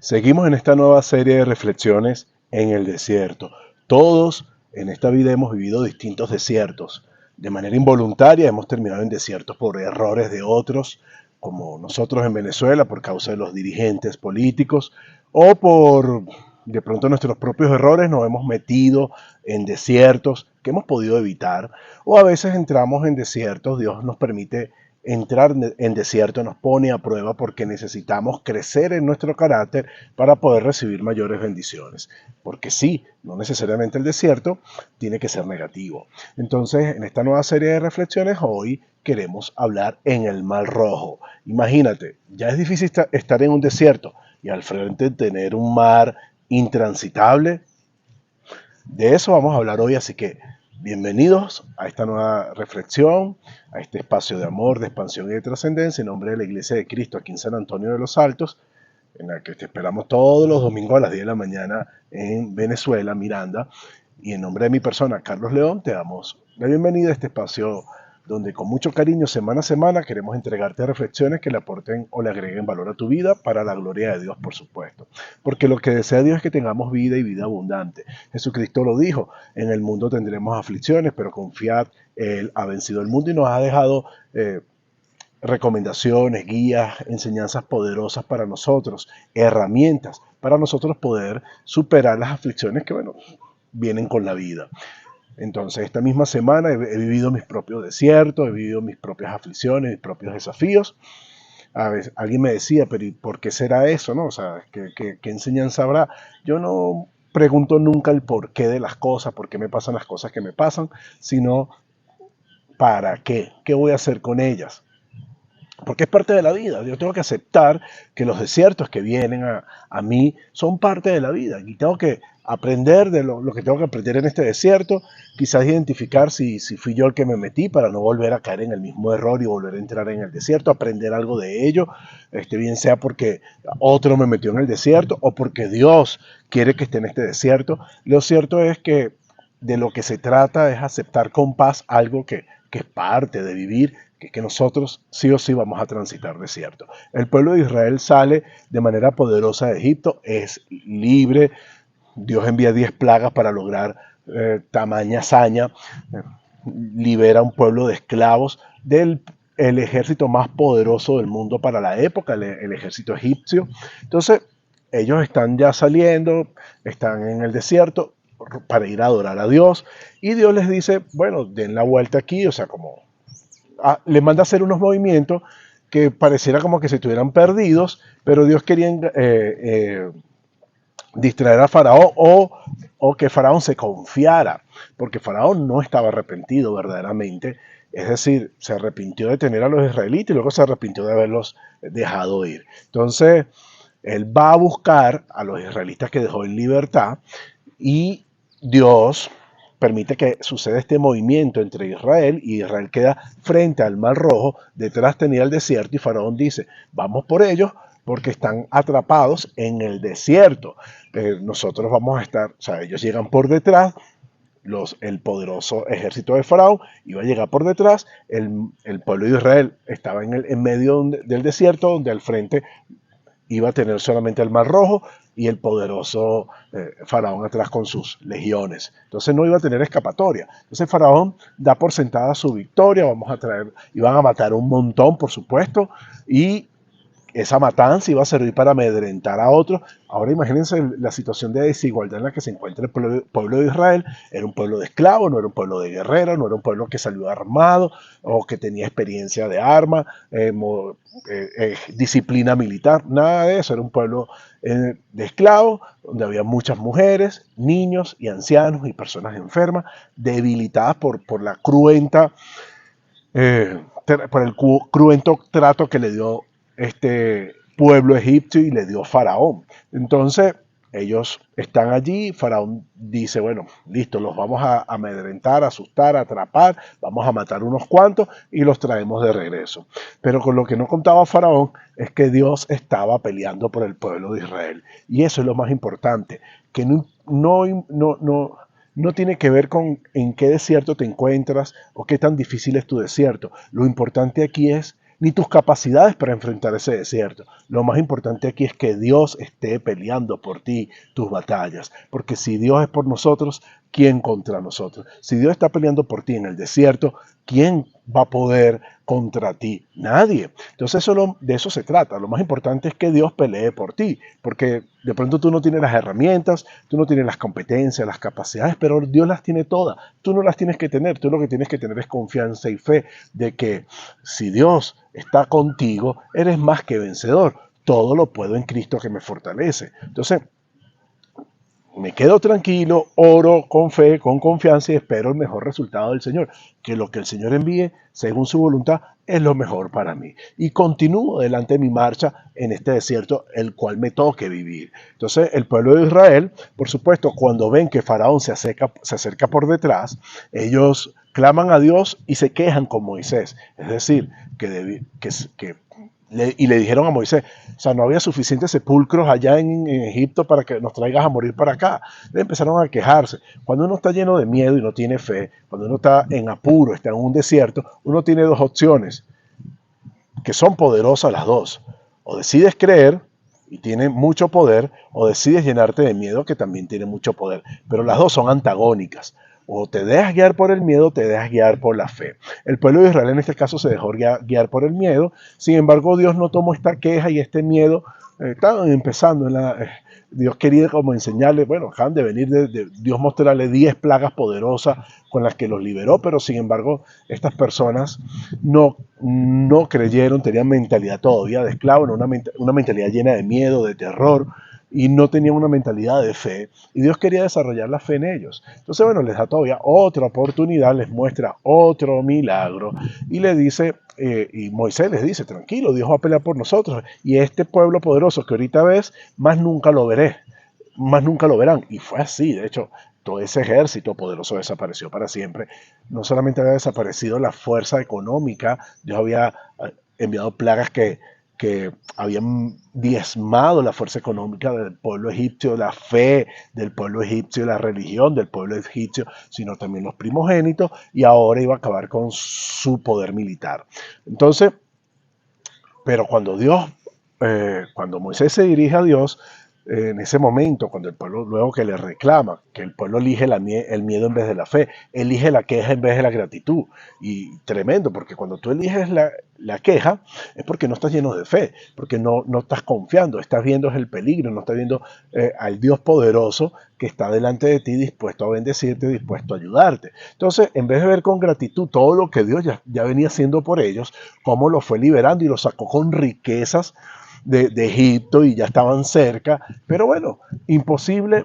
Seguimos en esta nueva serie de reflexiones en el desierto. Todos en esta vida hemos vivido distintos desiertos. De manera involuntaria hemos terminado en desiertos por errores de otros, como nosotros en Venezuela por causa de los dirigentes políticos, o por de pronto nuestros propios errores nos hemos metido en desiertos que hemos podido evitar, o a veces entramos en desiertos, Dios nos permite entrar en desierto, nos pone a prueba porque necesitamos crecer en nuestro carácter para poder recibir mayores bendiciones. Porque sí, no necesariamente el desierto tiene que ser negativo. Entonces, en esta nueva serie de reflexiones, hoy queremos hablar en el Mar Rojo. Imagínate, ya es difícil estar en un desierto y al frente tener un mar intransitable. De eso vamos a hablar hoy, así que bienvenidos a esta nueva reflexión, a este espacio de amor, de expansión y de trascendencia en nombre de la Iglesia de Cristo aquí en San Antonio de los Altos, en la que te esperamos todos los domingos a las 10 de la mañana en Venezuela, Miranda. Y en nombre de mi persona, Carlos León, te damos la bienvenida a este espacio donde con mucho cariño, semana a semana, queremos entregarte reflexiones que le aporten o le agreguen valor a tu vida para la gloria de Dios, por supuesto. Porque lo que desea Dios es que tengamos vida y vida abundante. Jesucristo lo dijo, en el mundo tendremos aflicciones, pero confiad, Él ha vencido el mundo y nos ha dejado recomendaciones, guías, enseñanzas poderosas para nosotros, herramientas para nosotros poder superar las aflicciones que, bueno, vienen con la vida. Entonces, esta misma semana he vivido mis propios desiertos, he vivido mis propias aflicciones, mis propios desafíos. A veces, alguien me decía, pero ¿y por qué será eso? ¿No? O sea, ¿qué enseñanza habrá? Yo no pregunto nunca el porqué de las cosas, por qué me pasan las cosas que me pasan, sino ¿para qué? ¿Qué voy a hacer con ellas? Porque es parte de la vida. Yo tengo que aceptar que los desiertos que vienen a mí son parte de la vida y tengo que aprender de lo que tengo que aprender en este desierto, quizás identificar si fui yo el que me metí para no volver a caer en el mismo error y volver a entrar en el desierto, aprender algo de ello, bien sea porque otro me metió en el desierto o porque Dios quiere que esté en este desierto. Lo cierto es que de lo que se trata es aceptar con paz algo que es parte de vivir, que nosotros sí o sí vamos a transitar desierto. El pueblo de Israel sale de manera poderosa de Egipto, es libre, Dios envía 10 plagas para lograr tamaña hazaña, libera a un pueblo de esclavos del el ejército más poderoso del mundo para la época, el ejército egipcio. Entonces, ellos están ya saliendo, están en el desierto para ir a adorar a Dios y Dios les dice, bueno, den la vuelta aquí, o sea, como le manda a hacer unos movimientos que pareciera como que se estuvieran perdidos, pero Dios quería distraer a Faraón o que Faraón se confiara, porque Faraón no estaba arrepentido verdaderamente, es decir, se arrepintió de tener a los israelitas y luego se arrepintió de haberlos dejado ir. Entonces, él va a buscar a los israelitas que dejó en libertad y Dios permite que suceda este movimiento entre Israel y Israel queda frente al Mar Rojo, detrás tenía el desierto y Faraón dice, vamos por ellos porque están atrapados en el desierto. Nosotros vamos a estar, o sea, ellos llegan por detrás, el poderoso ejército de Faraón iba a llegar por detrás, el pueblo de Israel estaba en medio del desierto, donde al frente iba a tener solamente el Mar Rojo y el poderoso Faraón atrás con sus legiones. Entonces no iba a tener escapatoria. Entonces Faraón da por sentada su victoria, iban a matar un montón, por supuesto, y esa matanza iba a servir para amedrentar a otros. Ahora imagínense la situación de desigualdad en la que se encuentra el pueblo de Israel. Era un pueblo de esclavos, no era un pueblo de guerreros, no era un pueblo que salió armado o que tenía experiencia de armas, disciplina militar, nada de eso. Era un pueblo de esclavos donde había muchas mujeres, niños y ancianos y personas enfermas, debilitadas por la cruenta por el cruento trato que le dio este pueblo egipcio y le dio Faraón. Entonces, ellos están allí, Faraón dice, bueno, listo, los vamos a amedrentar, asustar, atrapar, vamos a matar unos cuantos y los traemos de regreso. Pero con lo que no contaba Faraón es que Dios estaba peleando por el pueblo de Israel. Y eso es lo más importante, que no tiene que ver con en qué desierto te encuentras o qué tan difícil es tu desierto. Lo importante aquí es ni tus capacidades para enfrentar ese desierto. Lo más importante aquí es que Dios esté peleando por ti tus batallas, porque si Dios es por nosotros, ¿quién contra nosotros? Si Dios está peleando por ti en el desierto, ¿quién va a poder contra ti? Nadie. Entonces de eso se trata. Lo más importante es que Dios pelee por ti, porque de pronto tú no tienes las herramientas, tú no tienes las competencias, las capacidades, pero Dios las tiene todas. Tú no las tienes que tener, tú lo que tienes que tener es confianza y fe de que si Dios está contigo, eres más que vencedor. Todo lo puedo en Cristo que me fortalece. Entonces, me quedo tranquilo, oro con fe, con confianza y espero el mejor resultado del Señor. Que lo que el Señor envíe, según su voluntad, es lo mejor para mí. Y continúo delante de mi marcha en este desierto, el cual me toque vivir. Entonces, el pueblo de Israel, por supuesto, cuando ven que Faraón se acerca por detrás, ellos claman a Dios y se quejan con Moisés. Es decir, y le dijeron a Moisés, o sea, no había suficientes sepulcros allá en Egipto para que nos traigas a morir para acá. Le empezaron a quejarse. Cuando uno está lleno de miedo y no tiene fe, cuando uno está en apuro, está en un desierto, uno tiene dos opciones, que son poderosas las dos. O decides creer y tiene mucho poder, o decides llenarte de miedo, que también tiene mucho poder. Pero las dos son antagónicas. O te dejas guiar por el miedo, o te dejas guiar por la fe. El pueblo de Israel en este caso se dejó guiar por el miedo. Sin embargo, Dios no tomó esta queja y este miedo. Estaban empezando Dios quería como enseñarle, bueno, acaban de venir de Dios mostrarle 10 plagas poderosas con las que los liberó, pero sin embargo estas personas no creyeron, tenían mentalidad todavía de esclavo, una mentalidad llena de miedo, de terror, y no tenían una mentalidad de fe, y Dios quería desarrollar la fe en ellos. Entonces, bueno, les da todavía otra oportunidad, les muestra otro milagro, y le dice, y Moisés les dice, tranquilo, Dios va a pelear por nosotros, y este pueblo poderoso que ahorita ves, más nunca lo veré, más nunca lo verán. Y fue así, de hecho, todo ese ejército poderoso desapareció para siempre. No solamente había desaparecido la fuerza económica, Dios había enviado plagas que habían diezmado la fuerza económica del pueblo egipcio, la fe del pueblo egipcio, la religión del pueblo egipcio, sino también los primogénitos, y ahora iba a acabar con su poder militar. Entonces, pero cuando Moisés se dirige a Dios, en ese momento, cuando el pueblo, luego que le reclama, que el pueblo elige el miedo en vez de la fe, elige la queja en vez de la gratitud. Y tremendo, porque cuando tú eliges la queja, es porque no estás lleno de fe, porque no estás confiando, estás viendo el peligro, no estás viendo al Dios poderoso que está delante de ti, dispuesto a bendecirte, dispuesto a ayudarte. Entonces, en vez de ver con gratitud todo lo que Dios ya venía haciendo por ellos, cómo los fue liberando y los sacó con riquezas de Egipto y ya estaban cerca, pero bueno, imposible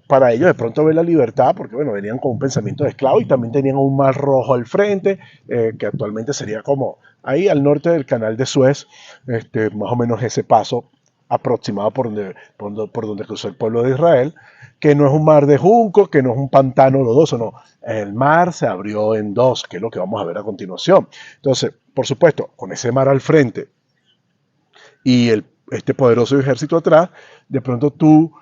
para ellos de pronto ver la libertad, porque bueno, venían con un pensamiento de esclavo y también tenían un mar rojo al frente, que actualmente sería como ahí al norte del canal de Suez, más o menos ese paso aproximado por donde cruzó el pueblo de Israel, que no es un mar de junco, que no es un pantano lodoso, no, el mar se abrió en dos, que es lo que vamos a ver a continuación. Entonces, por supuesto, con ese mar al frente y este poderoso ejército atrás, de pronto tú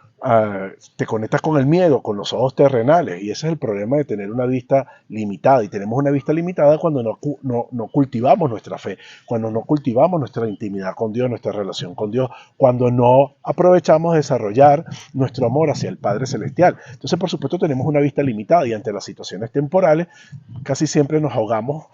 te conectas con el miedo, con los ojos terrenales, y ese es el problema de tener una vista limitada, y tenemos una vista limitada cuando no cultivamos nuestra fe, cuando no cultivamos nuestra intimidad con Dios, nuestra relación con Dios, cuando no aprovechamos de desarrollar nuestro amor hacia el Padre Celestial. Entonces, por supuesto, tenemos una vista limitada, y ante las situaciones temporales, casi siempre nos ahogamos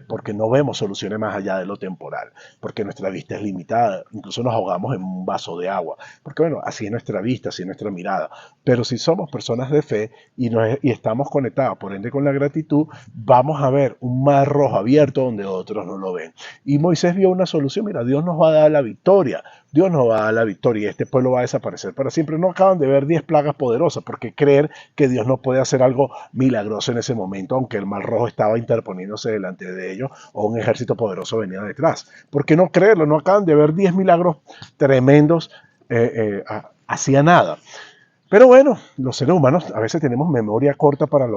porque no vemos soluciones más allá de lo temporal, porque nuestra vista es limitada, incluso nos ahogamos en un vaso de agua, porque bueno, así es nuestra vista, así es nuestra mirada. Pero si somos personas de fe y estamos conectados, por ende, con la gratitud, vamos a ver un mar rojo abierto donde otros no lo ven. Y Moisés vio una solución, mira, Dios nos va a dar la victoria, Dios nos va a dar la victoria y este pueblo va a desaparecer para siempre. No acaban de ver 10 plagas poderosas, porque creer que Dios no puede hacer algo milagroso en ese momento, aunque el mar rojo estaba interponiéndose delante de ellos o un ejército poderoso venía detrás. ¿Por qué no creerlo? No acaban de ver 10 milagros tremendos, hacía nada. Pero bueno, los seres humanos a veces tenemos memoria corta para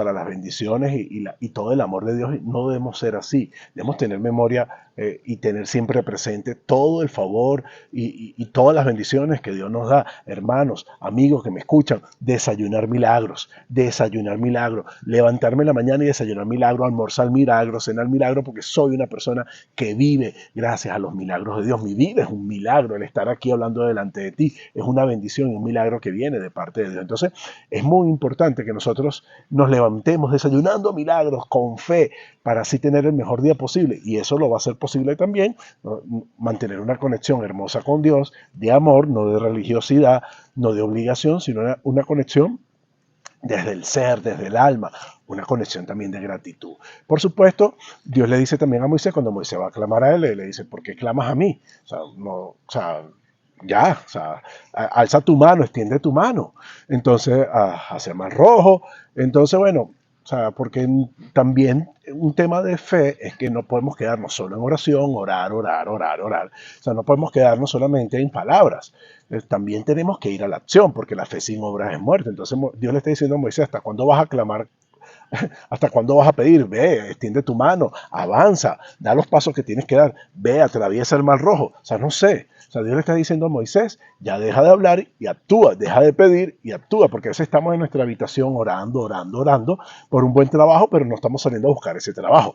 para las bendiciones y todo el amor de Dios. No debemos ser así. Debemos tener memoria y tener siempre presente todo el favor y todas las bendiciones que Dios nos da. Hermanos, amigos que me escuchan, desayunar milagros, levantarme en la mañana y desayunar milagros, almorzar milagros, cenar milagros, porque soy una persona que vive gracias a los milagros de Dios. Mi vida es un milagro, el estar aquí hablando delante de ti es una bendición y un milagro que viene de parte de Dios. Entonces, es muy importante que nosotros nos levantemos desayunando milagros con fe para así tener el mejor día posible. Y eso lo va a hacer posible también, ¿no? Mantener una conexión hermosa con Dios, de amor, no de religiosidad, no de obligación, sino una conexión desde el ser, desde el alma, una conexión también de gratitud. Por supuesto, Dios le dice también a Moisés, cuando Moisés va a clamar a él, le dice, ¿por qué clamas a mí? O sea, no, o sea, ya, o sea, alza tu mano, extiende tu mano. Entonces, hacia el mar rojo. Entonces, bueno, o sea, porque también un tema de fe es que no podemos quedarnos solo en oración, orar, orar, orar, orar. O sea, no podemos quedarnos solamente en palabras. También tenemos que ir a la acción, porque la fe sin obras es muerte. Entonces Dios le está diciendo a Moisés, ¿hasta cuándo vas a clamar? ¿Hasta cuándo vas a pedir? Ve, extiende tu mano, avanza, da los pasos que tienes que dar, ve, atraviesa el mar rojo. O sea, no sé. O sea, Dios le está diciendo a Moisés, ya deja de hablar y actúa, deja de pedir y actúa, porque a veces estamos en nuestra habitación orando, orando, orando por un buen trabajo, pero no estamos saliendo a buscar ese trabajo.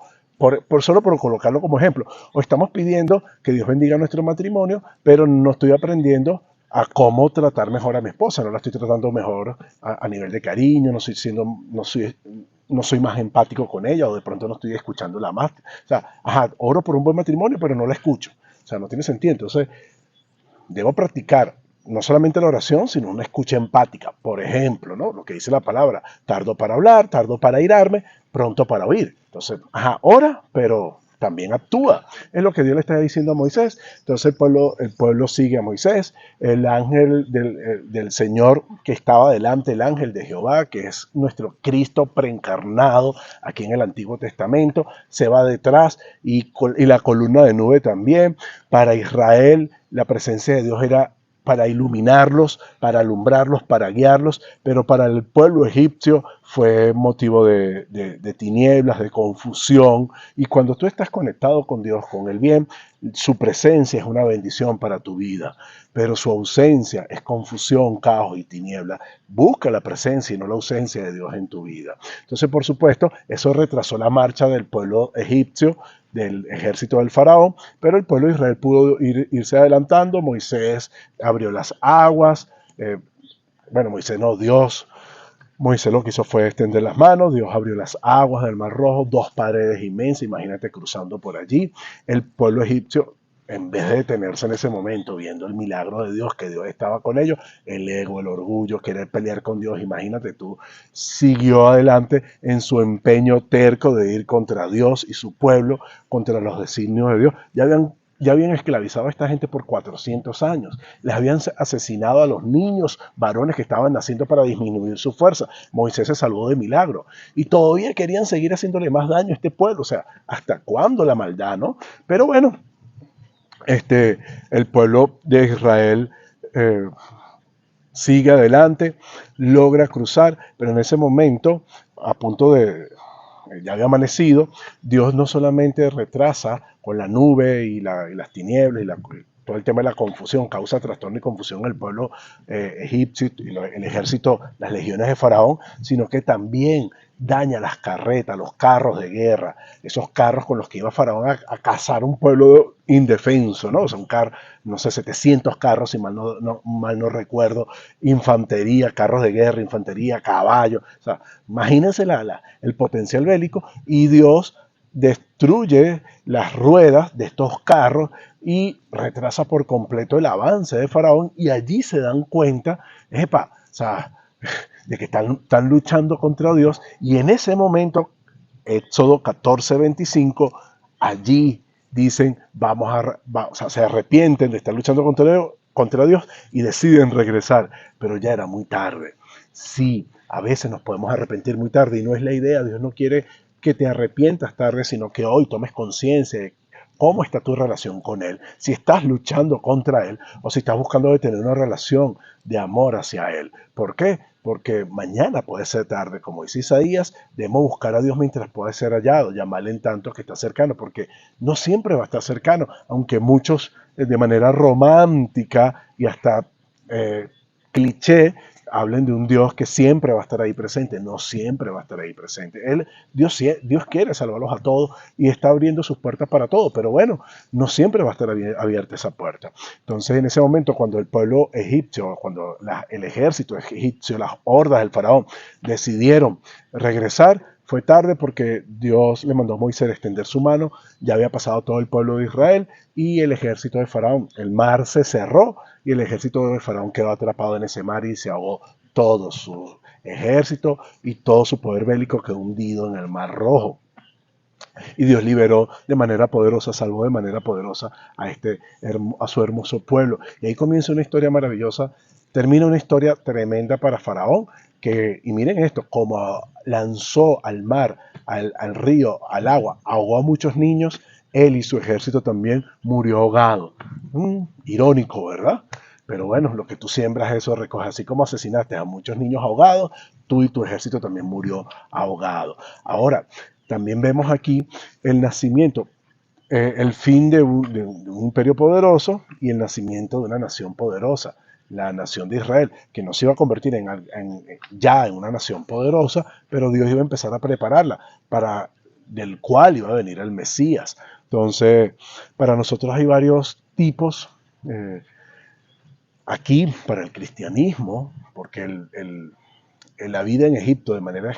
Solo por colocarlo como ejemplo. O estamos pidiendo que Dios bendiga nuestro matrimonio, pero no estoy aprendiendo a cómo tratar mejor a mi esposa, no la estoy tratando mejor a nivel de cariño, no soy más empático con ella, o de pronto no estoy escuchándola más. O sea, oro por un buen matrimonio, pero no la escucho. O sea, no tiene sentido. Entonces, debo practicar no solamente la oración, sino una escucha empática. Por ejemplo, ¿no? Lo que dice la palabra, tardo para hablar, tardo para irarme, pronto para oír. Entonces, ora, pero también actúa. Es lo que Dios le está diciendo a Moisés. Entonces el pueblo sigue a Moisés. El ángel del Señor que estaba delante, el ángel de Jehová, que es nuestro Cristo preencarnado aquí en el Antiguo Testamento, se va detrás y la columna de nube también. Para Israel la presencia de Dios era para iluminarlos, para alumbrarlos, para guiarlos, pero para el pueblo egipcio fue motivo de tinieblas, de confusión. Y cuando tú estás conectado con Dios, con el bien, su presencia es una bendición para tu vida, pero su ausencia es confusión, caos y tiniebla. Busca la presencia y no la ausencia de Dios en tu vida. Entonces, por supuesto, eso retrasó la marcha del pueblo egipcio, del ejército del faraón, pero el pueblo de Israel pudo irse adelantando. Moisés abrió las aguas, Moisés no, Dios. Moisés lo que hizo fue extender las manos, Dios abrió las aguas del Mar Rojo, dos paredes inmensas, imagínate cruzando por allí. El pueblo egipcio, en vez de detenerse en ese momento, viendo el milagro de Dios, que Dios estaba con ellos, el ego, el orgullo, querer pelear con Dios, imagínate tú, siguió adelante en su empeño terco de ir contra Dios y su pueblo, contra los designios de Dios. Ya habían esclavizado a esta gente por 400 años. Les habían asesinado a los niños varones que estaban naciendo para disminuir su fuerza. Moisés se salvó de milagro. Y todavía querían seguir haciéndole más daño a este pueblo. O sea, ¿hasta cuándo la maldad, no? Pero bueno, el pueblo de Israel sigue adelante, logra cruzar, pero en ese momento, a punto de, ya había amanecido, Dios no solamente retrasa con la nube y las tinieblas todo el tema de la confusión, causa trastorno y confusión en el pueblo egipcio y el ejército, las legiones de Faraón, sino que también daña las carretas, los carros de guerra, esos carros con los que iba Faraón a cazar un pueblo indefenso, ¿no? O sea, no sé, 700 carros, si mal no recuerdo, infantería, carros de guerra, infantería, caballos, o sea, imagínense el potencial bélico, y Dios destruye las ruedas de estos carros y retrasa por completo el avance de Faraón, y allí se dan cuenta, o sea, de que están luchando contra Dios, y en ese momento, Éxodo 14:25, allí dicen, o sea, se arrepienten de estar luchando contra Dios y deciden regresar, pero ya era muy tarde. Sí, a veces nos podemos arrepentir muy tarde y no es la idea. Dios no quiere que te arrepientas tarde, sino que hoy tomes conciencia de cómo está tu relación con Él, si estás luchando contra Él o si estás buscando de tener una relación de amor hacia Él. ¿Por qué? porque mañana puede ser tarde. Como dice Isaías, debemos buscar a Dios mientras puede ser hallado, llamarle en tanto que está cercano, porque no siempre va a estar cercano, aunque muchos de manera romántica y hasta cliché hablen de un Dios que siempre va a estar ahí presente. No siempre va a estar ahí presente. Dios quiere salvarlos a todos y está abriendo sus puertas para todos, pero bueno, no siempre va a estar abierta esa puerta. Entonces, en ese momento, cuando el pueblo egipcio, cuando el ejército egipcio, las hordas del faraón decidieron regresar, fue tarde porque Dios le mandó a Moisés extender su mano, ya había pasado todo el pueblo de Israel y el ejército de Faraón. El mar se cerró y el ejército de Faraón quedó atrapado en ese mar y se ahogó todo su ejército y todo su poder bélico quedó hundido en el mar Rojo. Y Dios liberó de manera poderosa, salvó de manera poderosa a su hermoso pueblo. Y ahí comienza una historia maravillosa, termina una historia tremenda para Faraón, y miren esto, como lanzó al mar, al río, al agua, ahogó a muchos niños, él y su ejército también murió ahogado. Irónico, ¿verdad? Pero bueno, lo que tú siembras, eso recoges. Así como asesinaste a muchos niños ahogados, tú y tu ejército también murió ahogado. Ahora, también vemos aquí el nacimiento, el fin de un imperio poderoso y el nacimiento de una nación poderosa, la nación de Israel, que no se iba a convertir ya en una nación poderosa, pero Dios iba a empezar a prepararla del cual iba a venir el Mesías. Entonces, para nosotros hay varios tipos aquí para el cristianismo, porque la vida en Egipto de manera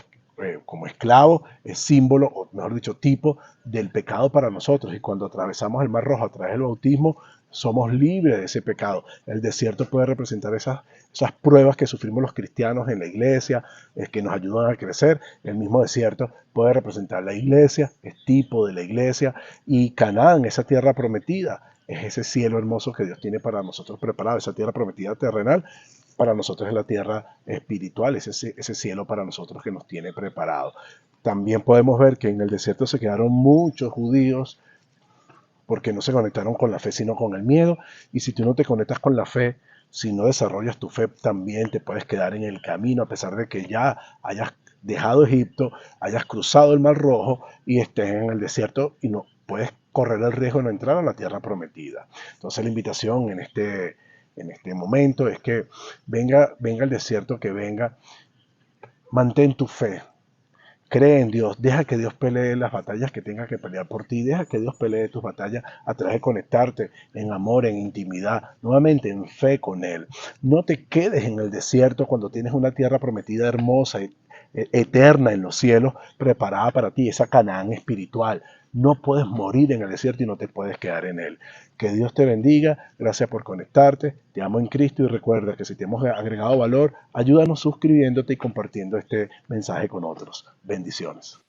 como esclavo es símbolo, o mejor dicho, tipo del pecado para nosotros. Y cuando atravesamos el Mar Rojo a través del bautismo, somos libres de ese pecado. El desierto puede representar esas pruebas que sufrimos los cristianos en la iglesia, que nos ayudan a crecer. El mismo desierto puede representar la iglesia, es tipo de la iglesia. Y Canaán, esa tierra prometida, es ese cielo hermoso que Dios tiene para nosotros preparado, esa tierra prometida terrenal. Para nosotros es la tierra espiritual, es ese cielo para nosotros que nos tiene preparado. También podemos ver que en el desierto se quedaron muchos judíos porque no se conectaron con la fe, sino con el miedo. Y si tú no te conectas con la fe, si no desarrollas tu fe, también te puedes quedar en el camino, a pesar de que ya hayas dejado Egipto, hayas cruzado el Mar Rojo y estés en el desierto y no puedes correr el riesgo de no entrar a la tierra prometida. Entonces la invitación en este momento es que venga el desierto que venga, mantén tu fe, cree en Dios, deja que Dios pelee las batallas que tenga que pelear por ti, deja que Dios pelee tus batallas a través de conectarte en amor, en intimidad, nuevamente en fe con Él. No te quedes en el desierto cuando tienes una tierra prometida hermosa, eterna en los cielos, preparada para ti, esa Canaán espiritual. No puedes morir en el desierto y no te puedes quedar en él. Que Dios te bendiga, gracias por conectarte, te amo en Cristo y recuerda que si te hemos agregado valor, ayúdanos suscribiéndote y compartiendo este mensaje con otros. Bendiciones.